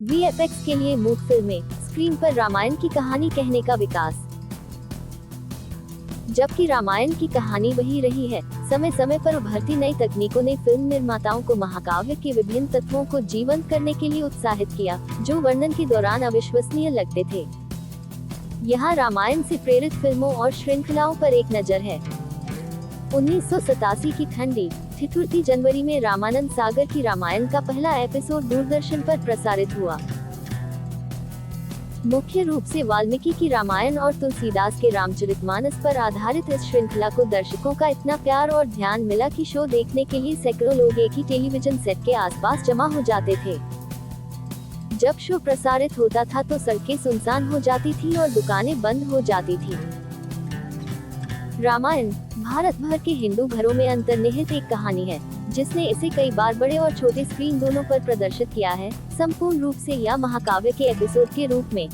VFX के लिए मूक फिल्में, स्क्रीन पर रामायण की कहानी कहने का विकास। जबकि रामायण की कहानी वही रही है, समय समय पर उभरती नई तकनीकों ने फिल्म निर्माताओं को महाकाव्य के विभिन्न तत्वों को जीवंत करने के लिए उत्साहित किया, जो वर्णन के दौरान अविश्वसनीय लगते थे। यहाँ रामायण से प्रेरित फिल्मों और श्रृंखलाओं पर एक नजर है। 1987 की ठंडी ठिठुरती जनवरी में रामानंद सागर की रामायण का पहला एपिसोड दूरदर्शन पर प्रसारित हुआ। मुख्य रूप से वाल्मीकि की रामायण और तुलसीदास के रामचरितमानस पर आधारित इस श्रृंखला को दर्शकों का इतना प्यार और ध्यान मिला कि शो देखने के लिए सैकड़ों लोग एक ही टेलीविजन सेट के आसपास जमा हो जाते थे। जब शो प्रसारित होता था तो सड़कें सुनसान हो जाती थी और दुकानें बंद हो जाती थी। रामायण भारत भर के हिंदू घरों में अंतर्निहित एक कहानी है, जिसने इसे कई बार बड़े और छोटे स्क्रीन दोनों पर प्रदर्शित किया है, संपूर्ण रूप से या महाकाव्य के एपिसोड के रूप में।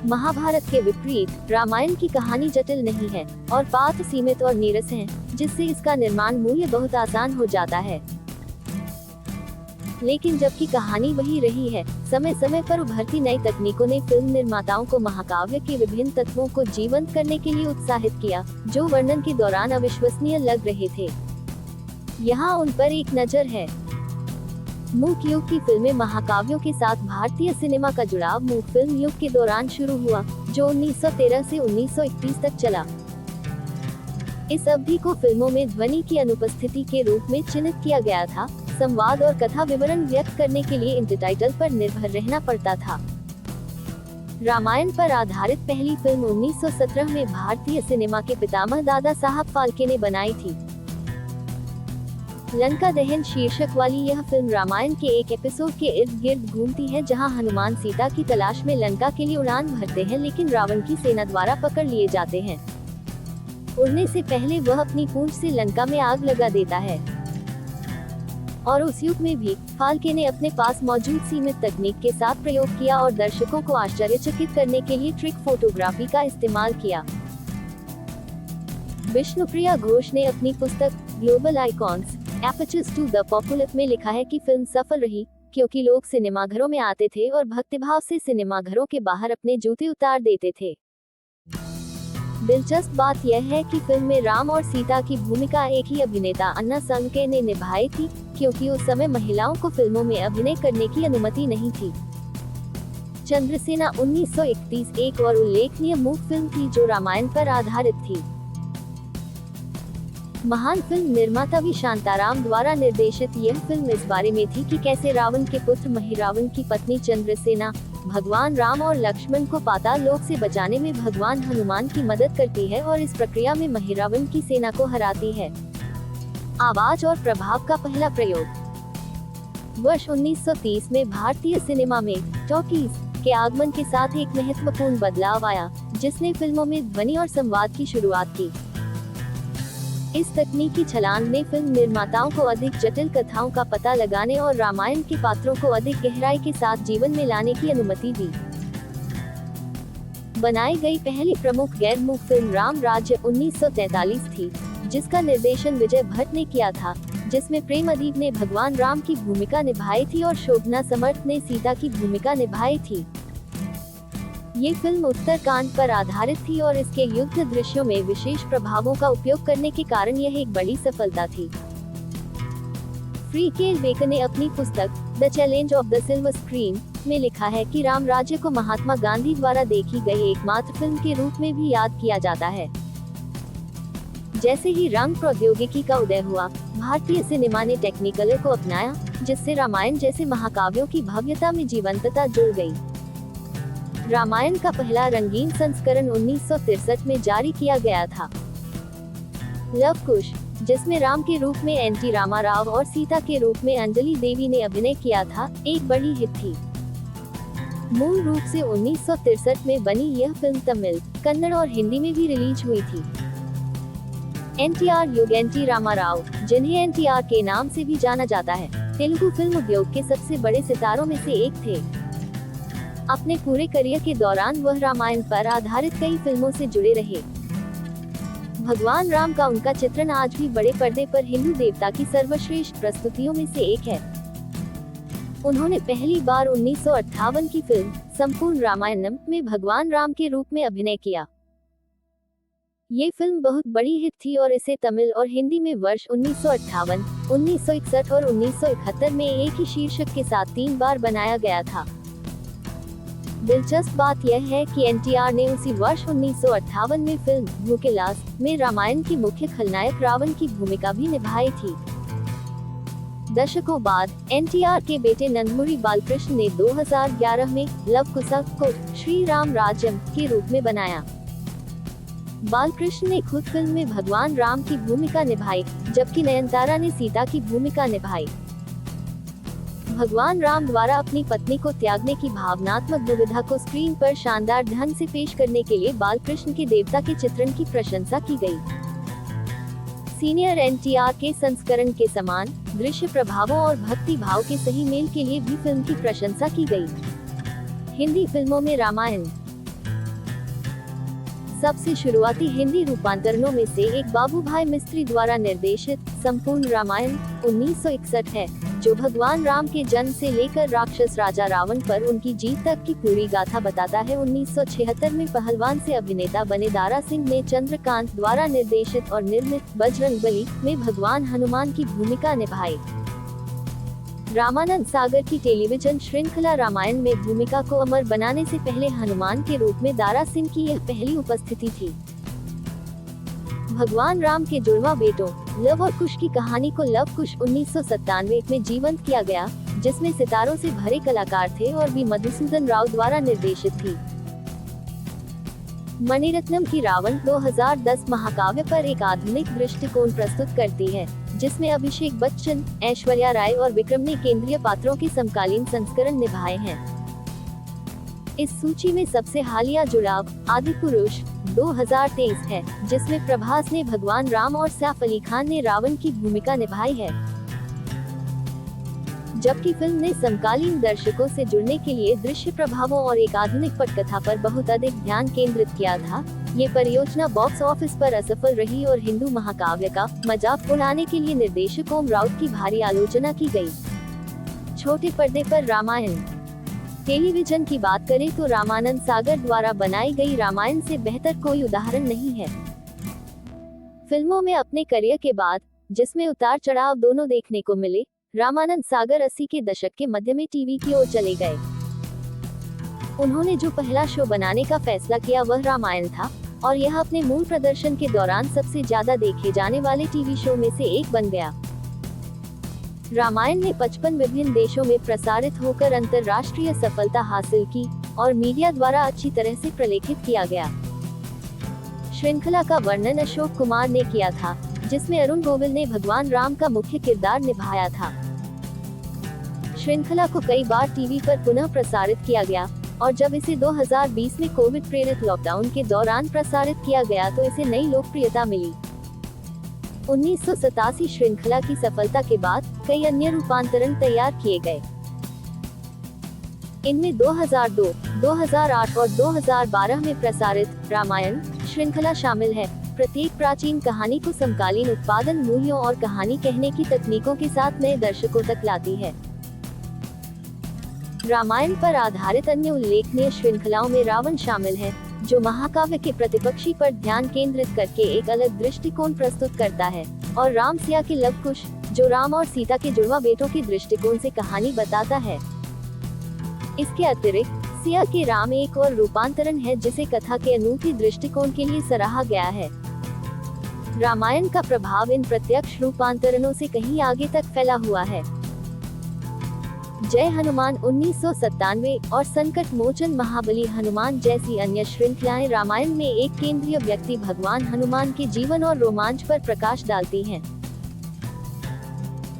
महाभारत के विपरीत रामायण की कहानी जटिल नहीं है और पात्र सीमित और नीरस हैं, जिससे इसका निर्माण मूल्य बहुत आसान हो जाता है। लेकिन जबकि कहानी वही रही है, समय समय पर उभरती नई तकनीकों ने फिल्म निर्माताओं को महाकाव्य के विभिन्न तत्वों को जीवंत करने के लिए उत्साहित किया, जो वर्णन के दौरान अविश्वसनीय लग रहे थे। यहाँ उन पर एक नजर है। मूक युग की फिल्में महाकाव्यों के साथ भारतीय सिनेमा का जुड़ाव मूक फिल्म युग के दौरान शुरू हुआ, जो 1913 से 1931 तक चला। इस अवधि को फिल्मों में ध्वनि की अनुपस्थिति के रूप में चिन्हित किया गया था। संवाद और कथा विवरण व्यक्त करने के लिए इंटरटाइटल पर निर्भर रहना पड़ता था। रामायण पर आधारित पहली फिल्म 1917 में भारतीय सिनेमा के पितामह दादा साहब फाल्के ने बनाई थी। लंका दहन शीर्षक वाली यह फिल्म रामायण के एक एपिसोड के इर्द गिर्द घूमती है, जहां हनुमान सीता की तलाश में लंका के लिए उड़ान भरते हैं, लेकिन रावण की सेना द्वारा पकड़ लिए जाते हैं। उड़ने से पहले वह अपनी पूंछ से लंका में आग लगा देता है। और उस युग में भी फाल्के ने अपने पास मौजूद सीमित तकनीक के साथ प्रयोग किया और दर्शकों को आश्चर्यचकित करने के लिए ट्रिक फोटोग्राफी का इस्तेमाल किया। विष्णुप्रिया घोष ने अपनी पुस्तक Global Icons Apertures to the Popular में लिखा है कि फिल्म सफल रही, क्योंकि लोग सिनेमाघरों में आते थे और भक्तिभाव से सिनेमाघरों के बाहर अपने जूते उतार देते थे। दिलचस्प बात यह है कि फिल्म में राम और सीता की भूमिका एक ही अभिनेता अन्ना संके ने निभाई थी, क्योंकि उस समय महिलाओं को फिल्मों में अभिनय करने की अनुमति नहीं थी। चंद्रसेना 1931 एक और उल्लेखनीय मूक फिल्म थी जो रामायण पर आधारित थी। महान फिल्म निर्माता वी शांताराम द्वारा निर्देशित यह फिल्म इस बारे में थी कि कैसे रावण के पुत्र महिरावण की पत्नी चंद्रसेना भगवान राम और लक्ष्मण को पाताल लोक से बचाने में भगवान हनुमान की मदद करती है और इस प्रक्रिया में महिरावण की सेना को हराती है। आवाज और प्रभाव का पहला प्रयोग। वर्ष 1930 में भारतीय सिनेमा में टॉकीज के आगमन के साथ एक महत्वपूर्ण बदलाव आया, जिसने फिल्मों में ध्वनि और संवाद की शुरुआत की। इस तकनीकी छलांग ने फिल्म निर्माताओं को अधिक जटिल कथाओं का पता लगाने और रामायण के पात्रों को अधिक गहराई के साथ जीवन में लाने की अनुमति दी। बनाई गई पहली प्रमुख गैर मूक फिल्म राम राज्य 1943 थी, जिसका निर्देशन विजय भट्ट ने किया था, जिसमें प्रेम अदीब ने भगवान राम की भूमिका निभाई थी और शोभना समर्थ ने सीता की भूमिका निभाई थी। ये फिल्म उत्तरकांड पर आधारित थी और इसके युद्ध दृश्यों में विशेष प्रभावों का उपयोग करने के कारण यह एक बड़ी सफलता थी। फ्री बेकर ने अपनी पुस्तक the challenge of the silver screen में लिखा है कि राम राज्य को महात्मा गांधी द्वारा देखी गई एकमात्र फिल्म के रूप में भी याद किया जाता है। जैसे ही रंग प्रौद्योगिकी का उदय हुआ, भारतीय सिनेमा ने टेक्निकलर को अपनाया, जिससे रामायण जैसे महाकाव्यों की भव्यता में जीवंतता जुड़ गई। रामायण का पहला रंगीन संस्करण 1963 में जारी किया गया था। लव कुश, जिसमें राम के रूप में एन.टी. रामाराव और सीता के रूप में अंजलि देवी ने अभिनय किया था, एक बड़ी हिट थी। मूल रूप से 1963 में बनी यह फिल्म तमिल, कन्नड़ और हिंदी में भी रिलीज हुई थी। एन.टी.आर. युग एन.टी. रामाराव, जिन्हें एन.टी.आर. के नाम से भी जाना जाता है, तेलुगु फिल्म उद्योग के सबसे बड़े सितारों में से एक थे। अपने पूरे करियर के दौरान वह रामायण पर आधारित कई फिल्मों से जुड़े रहे। भगवान राम का उनका चित्रण आज भी बड़े पर्दे पर हिंदू देवता की सर्वश्रेष्ठ प्रस्तुतियों में से एक है। उन्होंने पहली बार 1958 की फिल्म संपूर्ण रामायणम में भगवान राम के रूप में अभिनय किया। ये फिल्म बहुत बड़ी हिट थी और इसे तमिल और हिंदी में वर्ष 1958, 1961 और 1971 में एक ही शीर्षक के साथ 3 बार बनाया गया था। दिलचस्प बात यह है कि एनटीआर ने उसी वर्ष 1958 में फिल्म भूकेलास में रामायण की मुख्य खलनायक रावण की भूमिका भी निभाई थी। दशकों बाद एनटीआर के बेटे नंदमुरी बालकृष्ण ने 2011 में लव कुश को श्री राम राज्यम के रूप में बनाया। बालकृष्ण ने खुद फिल्म में भगवान राम की भूमिका निभाई, जबकि नयनतारा ने सीता की भूमिका निभाई। भगवान राम द्वारा अपनी पत्नी को त्यागने की भावनात्मक दुविधा को स्क्रीन पर शानदार ढंग से पेश करने के लिए बालकृष्ण के देवता के चित्रण की प्रशंसा की गई। सीनियर एनटीआर के संस्करण के समान दृश्य प्रभावों और भक्ति भाव के सही मेल के लिए भी फिल्म की प्रशंसा की गई। हिंदी फिल्मों में रामायण सबसे शुरुआती हिंदी रूपांतरणों में से एक बाबूभाई मिस्त्री द्वारा निर्देशित संपूर्ण रामायण 1961 है, जो भगवान राम के जन्म से लेकर राक्षस राजा रावण पर उनकी जीत तक की पूरी गाथा बताता है। 1976 में पहलवान से अभिनेता बने दारा सिंह ने चंद्रकांत द्वारा निर्देशित और निर्मित बजरंगबली में भगवान हनुमान की भूमिका निभाई। रामानंद सागर की टेलीविजन श्रृंखला रामायण में भूमिका को अमर बनाने से पहले हनुमान के रूप में दारा सिंह की यह पहली उपस्थिति थी। भगवान राम के जुड़वा बेटों लव और कुश की कहानी को लव कुश 1997 में जीवंत किया गया, जिसमें सितारों से भरे कलाकार थे और बी मधुसूदन राव द्वारा निर्देशित थी। मणिरत्नम की रावण 2010 महाकाव्य पर एक आधुनिक दृष्टिकोण प्रस्तुत करती है, जिसमें अभिषेक बच्चन, ऐश्वर्या राय और विक्रम ने केंद्रीय पात्रों के समकालीन संस्करण निभाए हैं। इस सूची में सबसे हालिया जुड़ाव आदिपुरुष 2023 है, जिसमें प्रभास ने भगवान राम और सैफ अली खान ने रावण की भूमिका निभाई है। जबकि फिल्म ने समकालीन दर्शकों से जुड़ने के लिए दृश्य प्रभावों और एक आधुनिक पटकथा पर बहुत अधिक ध्यान केंद्रित किया था, ये परियोजना बॉक्स ऑफिस पर असफल रही और हिंदू महाकाव्य का मजाक उड़ाने के लिए निर्देशक ओम राउत की भारी आलोचना की गई। छोटे पर्दे पर रामायण टेलीविजन की बात करें तो रामानंद सागर द्वारा बनाई गई रामायण से बेहतर कोई उदाहरण नहीं है। फिल्मों में अपने करियर के बाद, जिसमें उतार चढ़ाव दोनों देखने को मिले, रामानंद सागर 80 के दशक के मध्य में टीवी की ओर चले गए। उन्होंने जो पहला शो बनाने का फैसला किया वह रामायण था, और यह अपने मूल प्रदर्शन के दौरान सबसे ज्यादा देखे जाने वाले टीवी शो में से एक बन गया। रामायण ने 55 विभिन्न देशों में प्रसारित होकर अंतर्राष्ट्रीय सफलता हासिल की और मीडिया द्वारा अच्छी तरह से प्रलेखित किया गया। श्रृंखला का वर्णन अशोक कुमार ने किया था, जिसमें अरुण गोविल ने भगवान राम का मुख्य किरदार निभाया था। श्रृंखला को कई बार टीवी पर पुनः प्रसारित किया गया, और जब इसे 2020 में कोविड प्रेरित लॉकडाउन के दौरान प्रसारित किया गया तो इसे नई लोकप्रियता मिली। 1987 श्रृंखला की सफलता के बाद कई अन्य रूपांतरण तैयार किए गए। इनमें 2002, 2008 और 2012 में प्रसारित रामायण श्रृंखला शामिल है। प्रत्येक प्राचीन कहानी को समकालीन उत्पादन मूल्यों और कहानी कहने की तकनीकों के साथ नए दर्शकों तक लाती है। रामायण पर आधारित अन्य उल्लेखनीय श्रृंखलाओं में रावण शामिल है, जो महाकाव्य के प्रतिपक्षी पर ध्यान केंद्रित करके एक अलग दृष्टिकोण प्रस्तुत करता है, और राम सिया के लव कुश, जो राम और सीता के जुड़वा बेटों के दृष्टिकोण से कहानी बताता है। इसके अतिरिक्त सिया के राम एक और रूपांतरण है, जिसे कथा के अनूठी दृष्टिकोण के लिए सराहा गया है। रामायण का प्रभाव इन प्रत्यक्ष रूपांतरणों से कहीं आगे तक फैला हुआ है। जय हनुमान 1997 और संकट मोचन महाबली हनुमान जैसी अन्य श्रृंखलाएं रामायण में एक केंद्रीय व्यक्ति भगवान हनुमान के जीवन और रोमांच पर प्रकाश डालती हैं।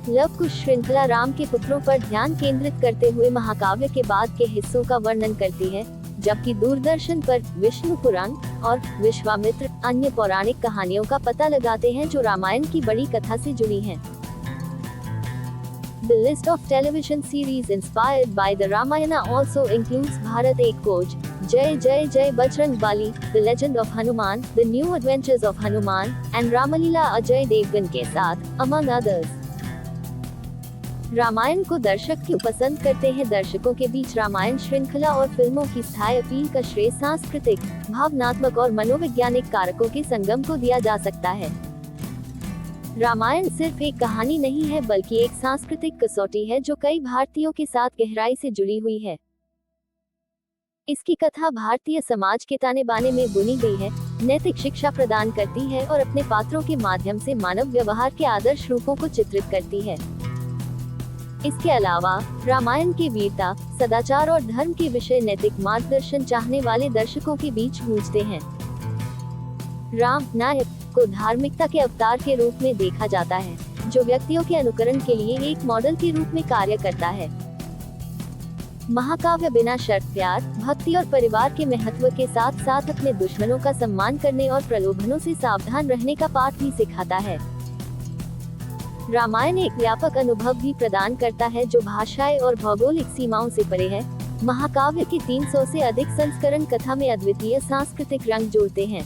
लव कुश श्रृंखला राम के पुत्रों पर ध्यान केंद्रित करते हुए महाकाव्य के बाद के हिस्सों का वर्णन करती है, जबकि दूरदर्शन पर विष्णु पुराण और विश्वामित्र अन्य पौराणिक कहानियों का पता लगाते हैं जो रामायण की बड़ी कथा से जुड़ी हैं। The list of television series inspired by the Ramayana also includes Bharat Ek Koj, Jai Jai Jai Bajrang Bali, The Legend of Hanuman, The New Adventures of Hanuman, and Ramalila Ajay Devgan के साथ, among others. Ramayan को दर्शक क्यों पसंद करते हैं? दर्शकों के बीच रामायण श्रृंखला और फिल्मों की स्थायी अपील का श्रेय सांस्कृतिक, भावनात्मक और मनोवैज्ञानिक कारकों के संगम को दिया जा सकता है। रामायण सिर्फ एक कहानी नहीं है, बल्कि एक सांस्कृतिक कसौटी है जो कई भारतीयों के साथ गहराई से जुड़ी हुई है। इसकी कथा भारतीय समाज के ताने बाने में बुनी गई है, नैतिक शिक्षा प्रदान करती है और अपने पात्रों के माध्यम से मानव व्यवहार के आदर्श रूपों को चित्रित करती है। इसके अलावा रामायण की वीरता, सदाचार और धर्म के विषय नैतिक मार्गदर्शन चाहने वाले दर्शकों के बीच गूंजते हैं। राम नायक को धार्मिकता के अवतार के रूप में देखा जाता है, जो व्यक्तियों के अनुकरण के लिए एक मॉडल के रूप में कार्य करता है। महाकाव्य बिना शर्त प्यार, भक्ति और परिवार के महत्व के साथ साथ अपने दुश्मनों का सम्मान करने और प्रलोभनों से सावधान रहने का पाठ भी सिखाता है। रामायण एक व्यापक अनुभव भी प्रदान करता है जो भाषाई और भौगोलिक सीमाओं से परे है। महाकाव्य के 300 से अधिक संस्करण कथा में अद्वितीय सांस्कृतिक रंग जोड़ते हैं।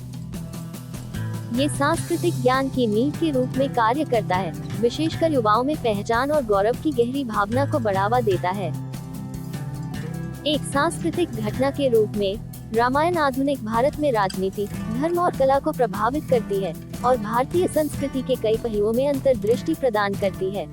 ये सांस्कृतिक ज्ञान की नींव के रूप में कार्य करता है, विशेषकर युवाओं में पहचान और गौरव की गहरी भावना को बढ़ावा देता है। एक सांस्कृतिक घटना के रूप में रामायण आधुनिक भारत में राजनीति, धर्म और कला को प्रभावित करती है और भारतीय संस्कृति के कई पहलुओं में अंतर्दृष्टि प्रदान करती है।